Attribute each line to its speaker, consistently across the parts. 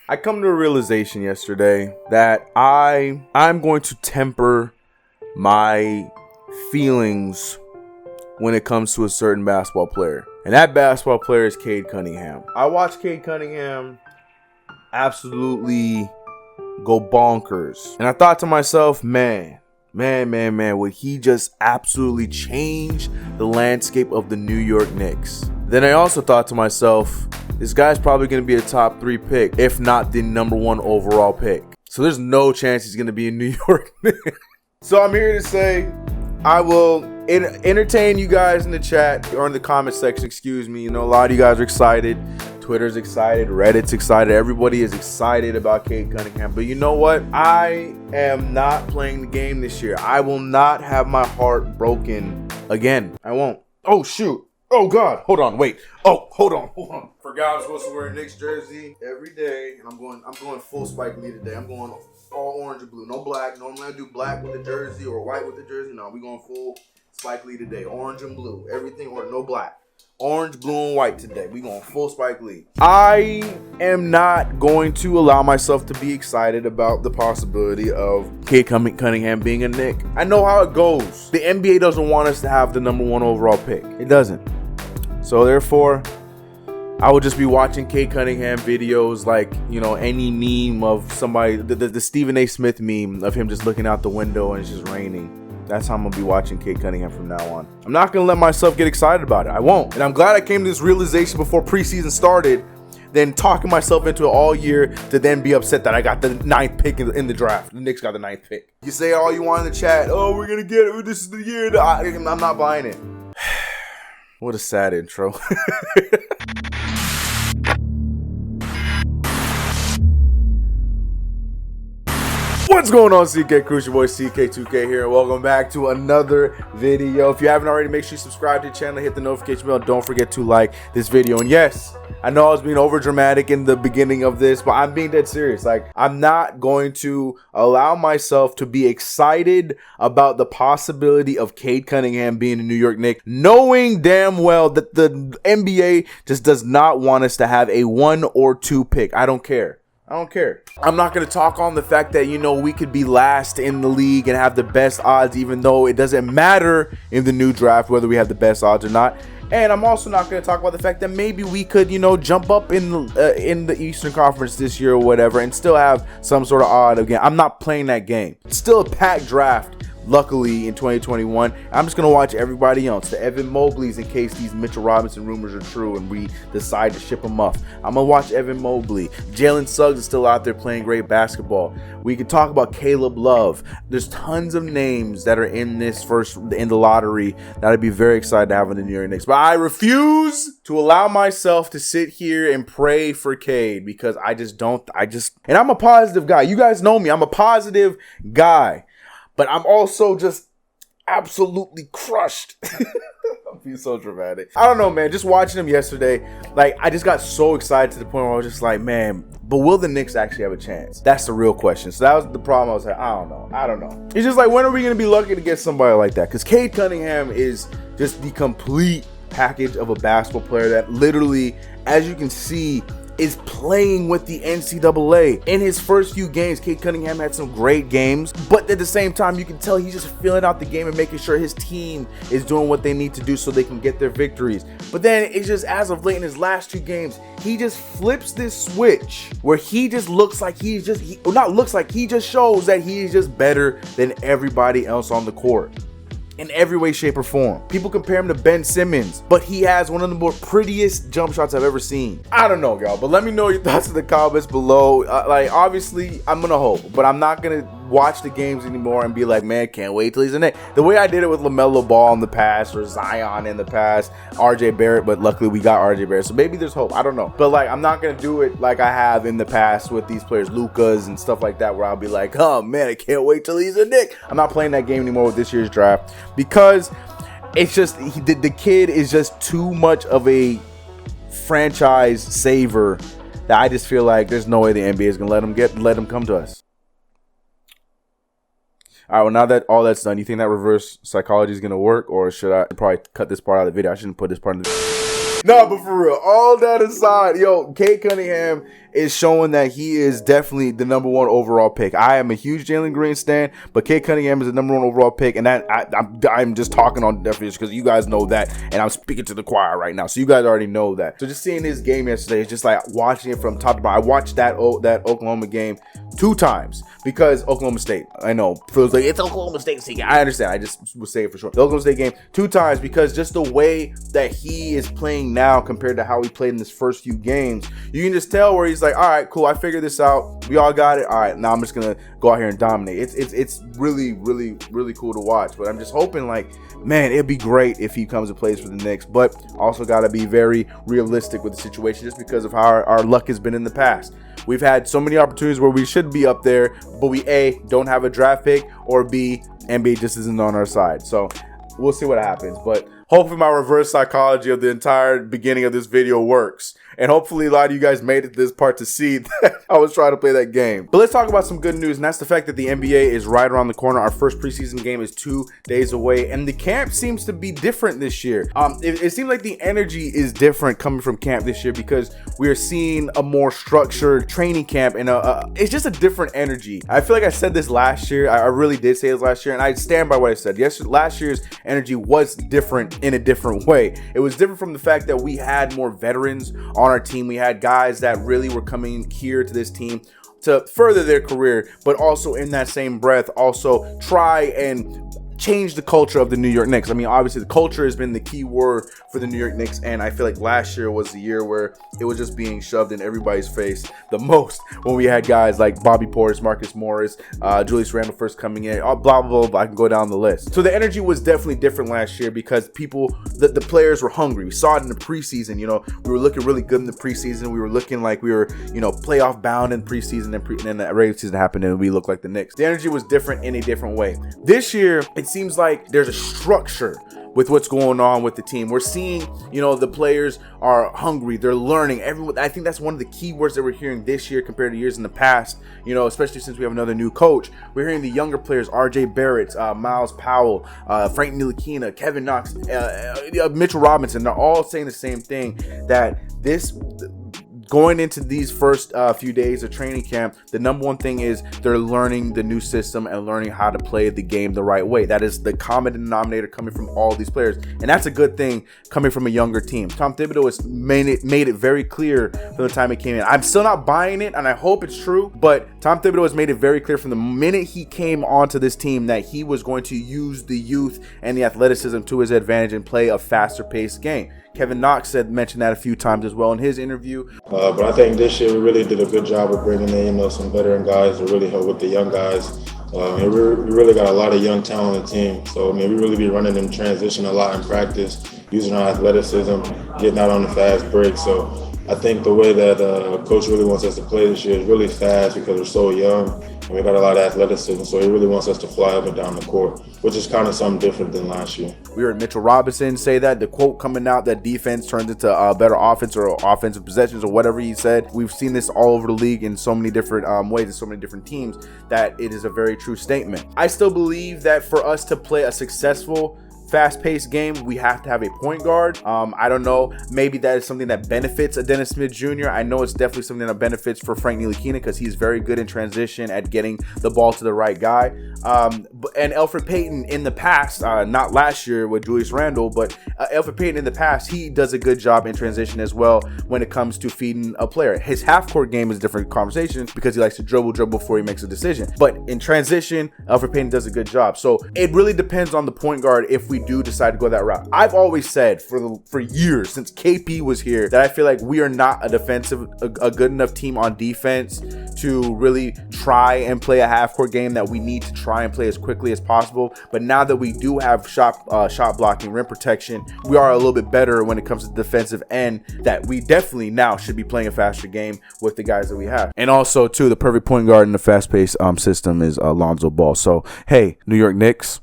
Speaker 1: I come to a realization yesterday that I'm going to temper my feelings when it comes to a certain basketball player. And that basketball player is Cade Cunningham. I watched Cade Cunningham absolutely go bonkers. And I thought to myself, man, would he just absolutely change the landscape of the New York Knicks? Then I also thought to myself, this guy's probably going to be a top 3 pick, if not the number 1 overall pick. So there's no chance he's going to be in New York. So I'm here to say, I will entertain you guys in the chat or in the comment section, excuse me. You know, a lot of you guys are excited. Twitter's excited. Reddit's excited. Everybody is excited about Cade Cunningham. But you know what? I am not playing the game this year. I will not have my heart broken again. I won't. Oh, shoot. Oh, God. Hold on. Wait. Oh, hold on. Forgot I was supposed to wear a Knicks jersey every day. And I'm going full Spike Lee today. I'm going all orange and blue. No black. Normally I do black with the jersey or white with the jersey. No, we're going full Spike Lee today. Orange and blue. Everything or no black. Orange, blue, and white today. We going full Spike Lee. I am not going to allow myself to be excited about the possibility of Cade Cunningham being a Knick. I know how it goes. The NBA doesn't want us to have the number 1 overall pick. It doesn't. So therefore, I will just be watching Cade Cunningham videos like, you know, any meme of somebody, the Stephen A. Smith meme of him just looking out the window and it's just raining. That's how I'm going to be watching Cade Cunningham from now on. I'm not going to let myself get excited about it. I won't. And I'm glad I came to this realization before preseason started, then talking myself into it all year to then be upset that I got the 9th pick in the draft. The Knicks got the 9th pick. You say all you want in the chat, oh, we're going to get it. This is the year. I'm not buying it. What a sad intro. What's going on, CK Cruise? Your boy CK2K here, and welcome back to another video. If you haven't already, make sure you subscribe to the channel, hit the notification bell. Don't forget to like this video. And yes, I know I was being over dramatic in the beginning of this, but I'm being dead serious. Like, I'm not going to allow myself to be excited about the possibility of Cade Cunningham being a New York Knick, knowing damn well that the NBA just does not want us to have a 1 or 2 pick. I don't care. I'm not going to talk on the fact that, you know, we could be last in the league and have the best odds, even though it doesn't matter in the new draft whether we have the best odds or not. And I'm also not going to talk about the fact that maybe we could, you know, jump up in the Eastern Conference this year or whatever and still have some sort of odd again. I'm not playing that game. It's still a packed draft. Luckily, in 2021, I'm just going to watch everybody else. The Evan Mobleys, in case these Mitchell Robinson rumors are true and we decide to ship them off. I'm going to watch Evan Mobley. Jalen Suggs is still out there playing great basketball. We could talk about Caleb Love. There's tons of names that are in the lottery that I'd be very excited to have in the New York Knicks. But I refuse to allow myself to sit here and pray for Cade because and I'm a positive guy. You guys know me. I'm a positive guy. But I'm also just absolutely crushed. I'm being so dramatic. I don't know, man. Just watching him yesterday, like, I just got so excited to the point where I was just like, man, but will the Knicks actually have a chance? That's the real question. So that was the problem. I was like, I don't know. It's just like, when are we going to be lucky to get somebody like that? Because Cade Cunningham is just the complete package of a basketball player that literally, as you can see, is playing with the NCAA. In his first few games, Cade Cunningham had some great games, but at the same time, you can tell he's just filling out the game and making sure his team is doing what they need to do so they can get their victories. But then it's just, as of late in his last 2 games, he just flips this switch where he just looks like he just shows that he is just better than everybody else on the court. In every way, shape, or form. People compare him to Ben Simmons, but he has one of the more prettiest jump shots I've ever seen. I don't know, y'all, but let me know your thoughts in the comments below. Like, obviously, I'm gonna hope, but I'm not gonna watch the games anymore and be like, man, can't wait till he's in it. The way I did it with LaMelo Ball in the past, or Zion in the past, RJ Barrett, but luckily we got RJ Barrett, so maybe there's hope. I don't know, but like, I'm not gonna do it like I have in the past with these players, Lukas and stuff like that, where I'll be like, oh man, I can't wait till he's a Knick. I'm not playing that game anymore with this year's draft because it's just, the kid is just too much of a franchise saver that I just feel like there's no way the NBA is gonna let him come to us. All right, well, now that all that's done, you think that reverse psychology is going to work, or should I probably cut this part out of the video? I shouldn't put this part in the video. No, but for real, all that aside, yo, Cade Cunningham is showing that he is definitely the number 1 overall pick. I am a huge Jalen Green stan, but Cade Cunningham is the number 1 overall pick, and that I'm just talking on definition because you guys know that, and I'm speaking to the choir right now, so you guys already know that. So just seeing his game yesterday is just like watching it from top to bottom. I watched that Oklahoma game 2 times because Oklahoma State. I know feels like it's Oklahoma State. I understand. I just was saying for sure. The Oklahoma State game 2 times because just the way that he is playing now compared to how he played in his first few games, you can just tell where he's like, all right, cool, I figured this out. We all got it. All right, now I'm just gonna go out here and dominate. It's really, really, really cool to watch. But I'm just hoping, like, man, it'd be great if he comes and plays for the Knicks. But also got to be very realistic with the situation just because of how our luck has been in the past. We've had so many opportunities where we should be up there, but we A, don't have a draft pick, or B, NBA just isn't on our side. So we'll see what happens. But hopefully my reverse psychology of the entire beginning of this video works. And hopefully a lot of you guys made it to this part to see that I was trying to play that game. But let's talk about some good news, and that's the fact that the NBA is right around the corner. Our first preseason game is 2 days away, and the camp seems to be different this year. It seems like the energy is different coming from camp this year because we are seeing a more structured training camp, and it's just a different energy. I feel like I said this last year. I really did say this last year, and I stand by what I said. Yes, last year's energy was different in a different way. It was different from the fact that we had more veterans on our team. We had guys that really were coming here to this team to further their career, but also in that same breath, also try and change the culture of the New York Knicks. I mean, obviously the culture has been the key word for the New York Knicks, and I feel like last year was the year where it was just being shoved in everybody's face the most when we had guys like Bobby Portis, Marcus Morris, Julius Randle first coming in, blah, blah, blah, blah. I can go down the list. So the energy was definitely different last year because the players were hungry. We saw it in the preseason. You know, we were looking really good in the preseason. We were looking like we were, you know, playoff bound in preseason, and then the regular season happened and we looked like the Knicks. The energy was different in a different way. This year, it seems like there's a structure with what's going on with the team. We're seeing, you know, the players are hungry. They're learning. Everyone, I think that's one of the key words that we're hearing this year compared to years in the past, you know, especially since we have another new coach. We're hearing the younger players, RJ Barrett, Miles Powell, Frank Ntilikina, Kevin Knox, Mitchell Robinson. They're all saying the same thing, that going into these first few days of training camp, the number one thing is they're learning the new system and learning how to play the game the right way. That is the common denominator coming from all these players, and that's a good thing coming from a younger team. Tom Thibodeau has made it very clear from the time he came in. I'm still not buying it, and I hope it's true, but Tom Thibodeau has made it very clear from the minute he came onto this team that he was going to use the youth and the athleticism to his advantage and play a faster paced game. Kevin Knox mentioned that a few times as well in his interview.
Speaker 2: But I think this year we really did a good job of bringing in, you know, some veteran guys to really help with the young guys. And we really got a lot of young talent on the team. So, I mean, we really be running in transition a lot in practice, using our athleticism, getting out on the fast break. So I think the way that Coach really wants us to play this year is really fast because we're so young. And we got a lot of athleticism, so he really wants us to fly up and down the court, which is kind of something different than last year.
Speaker 1: We heard Mitchell Robinson say that, the quote coming out that defense turned into better offense or offensive possessions or whatever he said. We've seen this all over the league in so many different ways and so many different teams that it is a very true statement. I still believe that for us to play a successful fast-paced game, we have to have a point guard. I don't know, maybe that is something that benefits a Dennis Smith Jr. I know it's definitely something that benefits for Frank Ntilikina because he's very good in transition at getting the ball to the right guy. And Elfrid Payton in the past, not last year with Julius Randle, but Elfrid Payton in the past, he does a good job in transition as well when it comes to feeding a player. His half-court game is a different conversation because he likes to dribble before he makes a decision. But in transition, Elfrid Payton does a good job. So it really depends on the point guard if we do decide to go that route. I've always said for years since KP was here that I feel like we are not a good enough team on defense to really try and play a half-court game, that we need to try and play as quickly as possible. But now that we do have shot blocking, rim protection, we are a little bit better when it comes to the defensive end, that we definitely now should be playing a faster game with the guys that we have. And also too, the perfect point guard in the fast-paced system is Lonzo Ball. So hey, New York Knicks,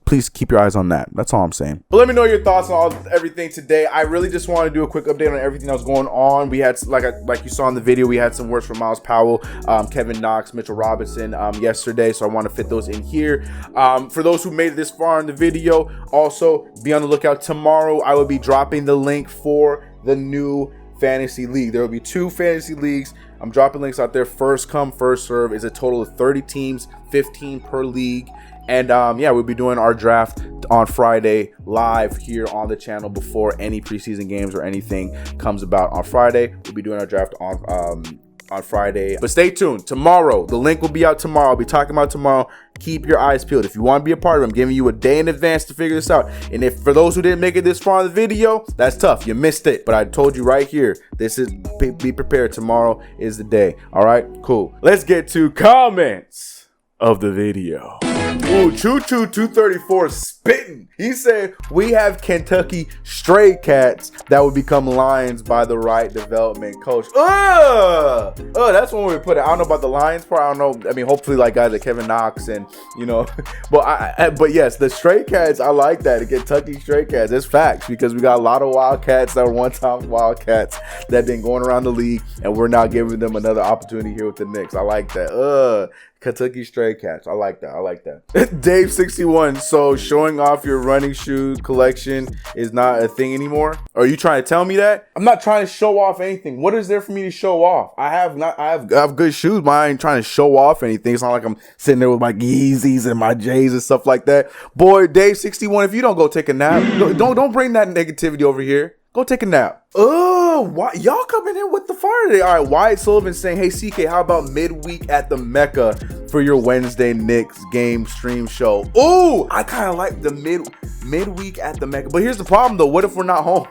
Speaker 1: please keep your eyes on that. That's all I'm saying. But let me know your thoughts on everything today. I really just want to do a quick update on everything that was going on. We had, like you saw in the video, we had some words from Miles Powell, Kevin Knox, Mitchell Robinson yesterday, so I want to fit those in here. For those who made it this far in the video, also be on the lookout. Tomorrow I will be dropping the link for the new fantasy league. There will be 2 fantasy leagues. I'm dropping links out there. First come, first serve. Is a total of 30 teams, 15 per league. And yeah, we'll be doing our draft on Friday live here on the channel before any preseason games or anything comes about on Friday. We'll be doing our draft on Friday. But stay tuned. Tomorrow, the link will be out tomorrow. I'll be talking about tomorrow. Keep your eyes peeled. If you want to be a part of it, I'm giving you a day in advance to figure this out. And if for those who didn't make it this far in the video, that's tough. You missed it. But I told you right here, this is be prepared. Tomorrow is the day. All right, cool. Let's get to comments of the video. Ooh, Choo Choo 234 spitting. He said, we have Kentucky stray cats that would become Lions by the right development coach. That's when we put it. I don't know about the Lions part. I don't know. I mean, hopefully like guys like Kevin Knox and, you know, but yes, the stray cats, I like that. The Kentucky stray cats, it's facts, because we got a lot of Wildcats that were one-time Wildcats that have been going around the league, and we're now giving them another opportunity here with the Knicks. I like that. Kentucky stray cats. I like that. I like that. Dave 61. So showing off your running shoe collection is not a thing anymore? Are you trying to tell me that? I'm not trying to show off anything. What is there for me to show off? I have good shoes, but I ain't trying to show off anything. It's not like I'm sitting there with my Yeezys and my J's and stuff like that. Boy, Dave 61, if you don't go take a nap, don't bring that negativity over here. Go take a nap. Why y'all coming in with the fire today? All right, Wyatt Sullivan saying, hey, CK, how about midweek at the Mecca for your Wednesday Knicks game stream show? Ooh, I kind of like the midweek at the Mecca. But here's the problem, though. What if we're not home?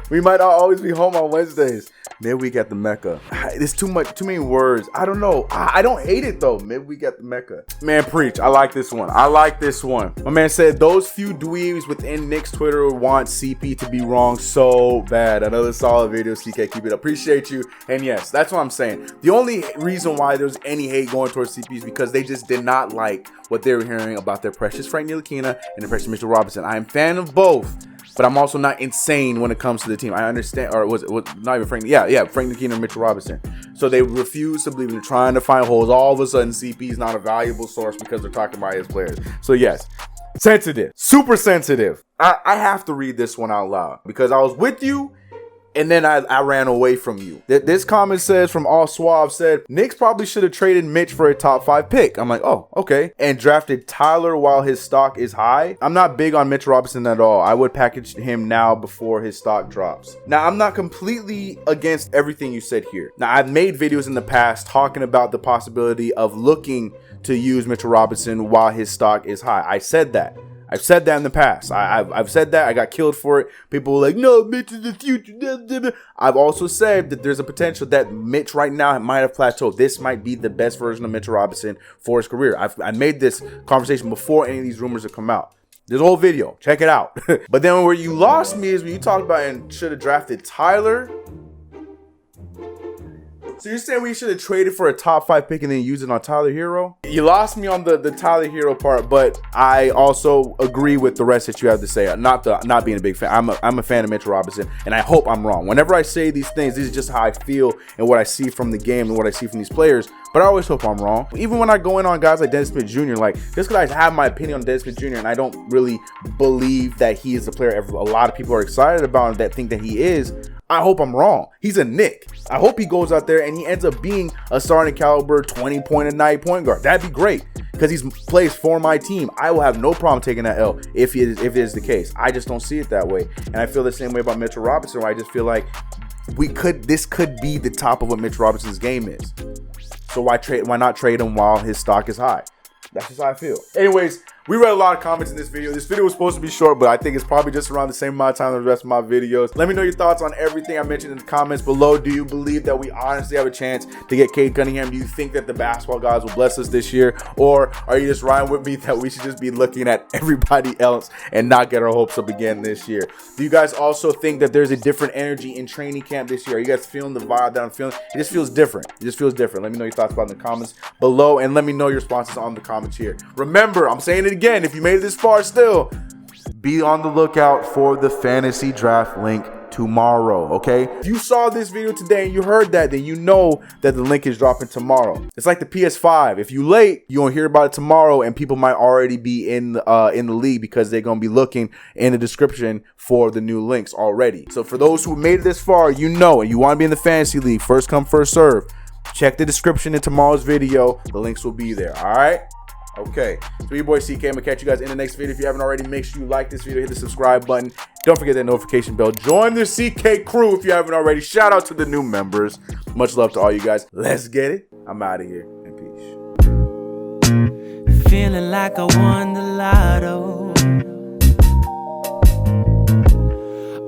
Speaker 1: We might not always be home on Wednesdays. Midweek at the Mecca. It's too many words. I don't know. I don't hate it though. Midweek at the Mecca. Man, preach. I like this one. I like this one. My man said those few dweebs within Knicks Twitter want CP to be wrong so bad. Another solid video, CK. Keep it up. Appreciate you. And yes, that's what I'm saying. The only reason why there's any hate going towards CP is because they just did not like what they were hearing about their precious Frank Ntilikina and their precious Mitchell Robinson. I am a fan of both, but I'm also not insane when it comes to the team. I understand, or was not even Frank? Yeah, Frank Ntilikina and Mitchell Robinson. So they refuse to believe. They're trying to find holes. All of a sudden, CP is not a valuable source because they're talking about his players. So yes, sensitive, super sensitive. I have to read this one out loud because I was with you, and then I ran away from you. This comment says, from All Suave, said, Knicks probably should have traded Mitch for a top 5 pick. I'm like, oh, okay. And drafted Tyler while his stock is high. I'm not big on Mitch Robinson at all. I would package him now before his stock drops. Now, I'm not completely against everything you said here. Now, I've made videos in the past talking about the possibility of looking to use Mitchell Robinson while his stock is high. I said that. I've said that in the past. I've said that. I got killed for it. People were like, no, Mitch is the future. I've also said that there's a potential that Mitch right now might have plateaued. This might be the best version of Mitchell Robinson for his career. I made this conversation before any of these rumors have come out. There's a whole video. Check it out. But then where you lost me is when you talked about and should have drafted Tyler. So you're saying we should have traded for a top 5 pick and then use it on Tyler Hero? You lost me on the Tyler Hero part, but I also agree with the rest that you have to say. Not being a big fan. I'm a fan of Mitchell Robinson, and I hope I'm wrong. Whenever I say these things, this is just how I feel and what I see from the game and what I see from these players. But I always hope I'm wrong. Even when I go in on guys like Dennis Smith Jr., like just because I have my opinion on Dennis Smith Jr. and I don't really believe that he is the player a lot of people are excited about and that think that he is, I hope I'm wrong. He's a Knick. I hope he goes out there and he ends up being a starting caliber 20-point-a-night point guard. That'd be great because he plays for my team. I will have no problem taking that L if it is the case. I just don't see it that way. And I feel the same way about Mitchell Robinson, where I just feel like this could be the top of what Mitch Robinson's game is. So why not trade him while his stock is high? That's just how I feel. Anyways, we read a lot of comments in this video. This video was supposed to be short, but I think it's probably just around the same amount of time as the rest of my videos. Let me know your thoughts on everything I mentioned in the comments below. Do you believe that we honestly have a chance to get Cade Cunningham? Do you think that the basketball gods will bless us this year? Or are you just riding with me that we should just be looking at everybody else and not get our hopes up again this year? Do you guys also think that there's a different energy in training camp this year? Are you guys feeling the vibe that I'm feeling? It just feels different. It just feels different. Let me know your thoughts about it in the comments below, and let me know your responses on the comments here. Remember, I'm saying it again, if you made it this far still, be on the lookout for the fantasy draft link tomorrow, okay? If you saw this video today and you heard that, then you know that the link is dropping tomorrow. It's like the PS5. If you late, you won't hear about it tomorrow, and people might already be in the league because they're gonna be looking in the description for the new links already. So for those who made it this far, you know, and you want to be in the fantasy league, first come, first serve. Check the description in tomorrow's video. The links will be there. All right. Okay, so your boy CK. I'm gonna catch you guys in the next video. If you haven't already, make sure you like this video, hit the subscribe button. Don't forget that notification bell. Join the CK crew if you haven't already. Shout out to the new members. Much love to all you guys. Let's get it. I'm out of here. And peace.
Speaker 3: Feeling like I won the lotto.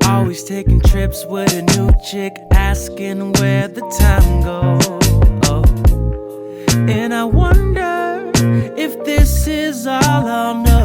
Speaker 3: Always taking trips with a new chick, asking where the time goes. And I wonder if this is all I'll know.